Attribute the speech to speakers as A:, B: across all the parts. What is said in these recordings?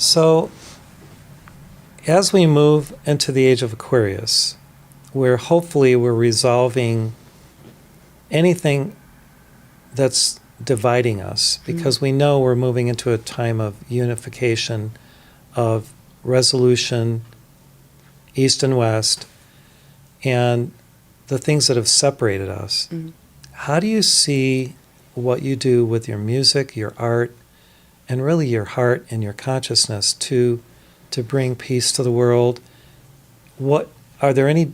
A: So, as we move into the Age of Aquarius, where hopefully we're resolving anything that's dividing us, because we know we're moving into a time of unification, of resolution, East and West, and the things that have separated us. How do you see what you do with your music, your art, and really your heart and your consciousness to bring peace to the world? What are there any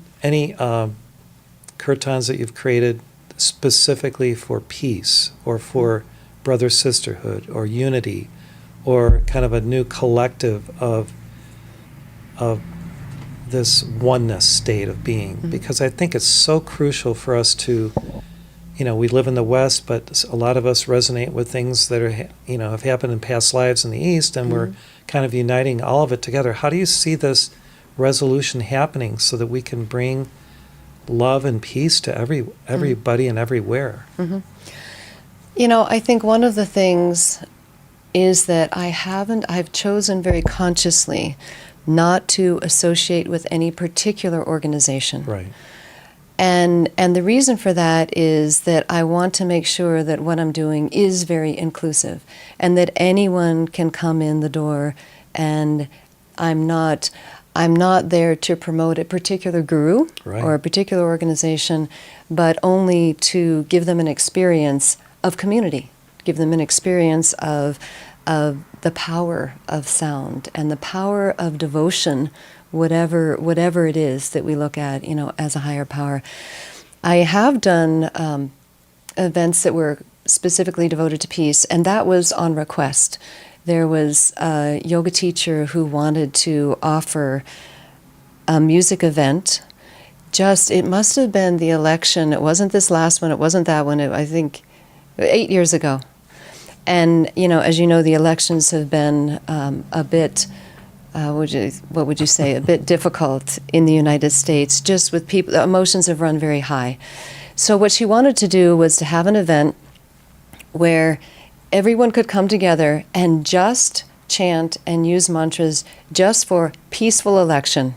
A: kirtans that you've created specifically for peace or for brother sisterhood or unity, or kind of a new collective of this oneness state of being? Because I think it's so crucial for us to, we live in the West, but a lot of us resonate with things that are, have happened in past lives in the East, and we're kind of uniting all of it together. How do you see this resolution happening so that we can bring love and peace to everybody and everywhere?
B: I think one of the things is that I've chosen very consciously not to associate with any particular organization.
A: Right.
B: And the reason for that is that I want to make sure that what I'm doing is very inclusive, and that anyone can come in the door, and I'm not there to promote a particular guru or a particular organization, but only to give them an experience of community, give them an experience of the power of sound and the power of devotion, whatever it is that we look at, as a higher power. I have done events that were specifically devoted to peace, and that was on request. There was a yoga teacher who wanted to offer a music event. It must have been the election. It wasn't this last one. It wasn't that one. I think 8 years ago. And, as you know, the elections have been a bit, what would you say, a bit difficult in the United States, just with people, the emotions have run very high. So what she wanted to do was to have an event where everyone could come together and just chant and use mantras just for peaceful election,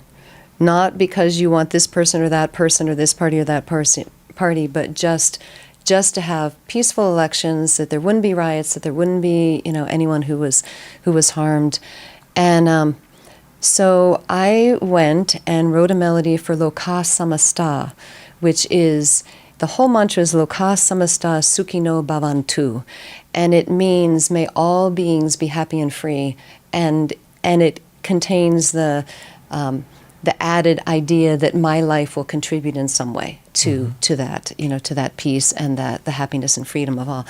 B: not because you want this person or this party or that party, but just to have peaceful elections, that there wouldn't be riots, that there wouldn't be, anyone who was harmed. And so I went and wrote a melody for Lokah Samastah, which is, the whole mantra is Lokah Samastah Sukhino Bhavantu, and it means may all beings be happy and free, and it contains the added idea that my life will contribute in some way to that, to that peace and the happiness and freedom of all.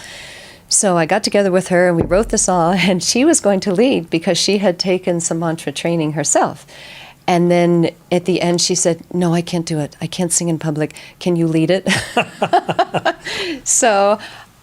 B: So I got together with her and we wrote this all, and she was going to lead because she had taken some mantra training herself. And then at the end she said, "No, I can't do it. I can't sing in public. Can you lead it?" So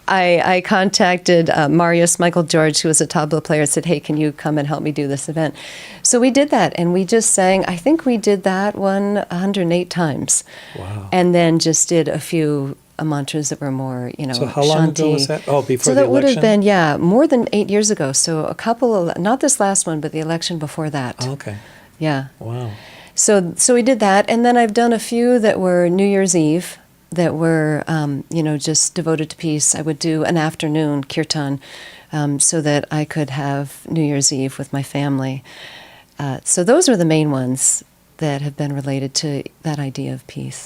B: I contacted Marius Michael George, who was a tabla player, said, "Hey, can you come and help me do this event?" So we did that, and we just sang. I think we did that one 108 times.
A: Wow.
B: And then just did a few mantras that were more,
A: So how long ago was that? Oh, before the election?
B: So that would have been, more than 8 years ago. So a couple, not this last one, but the election before that.
A: Oh, okay.
B: Yeah.
A: Wow.
B: So we did that, and then I've done a few that were New Year's Eve, that were, just devoted to peace. I would do an afternoon kirtan so that I could have New Year's Eve with my family. So those are the main ones that have been related to that idea of peace.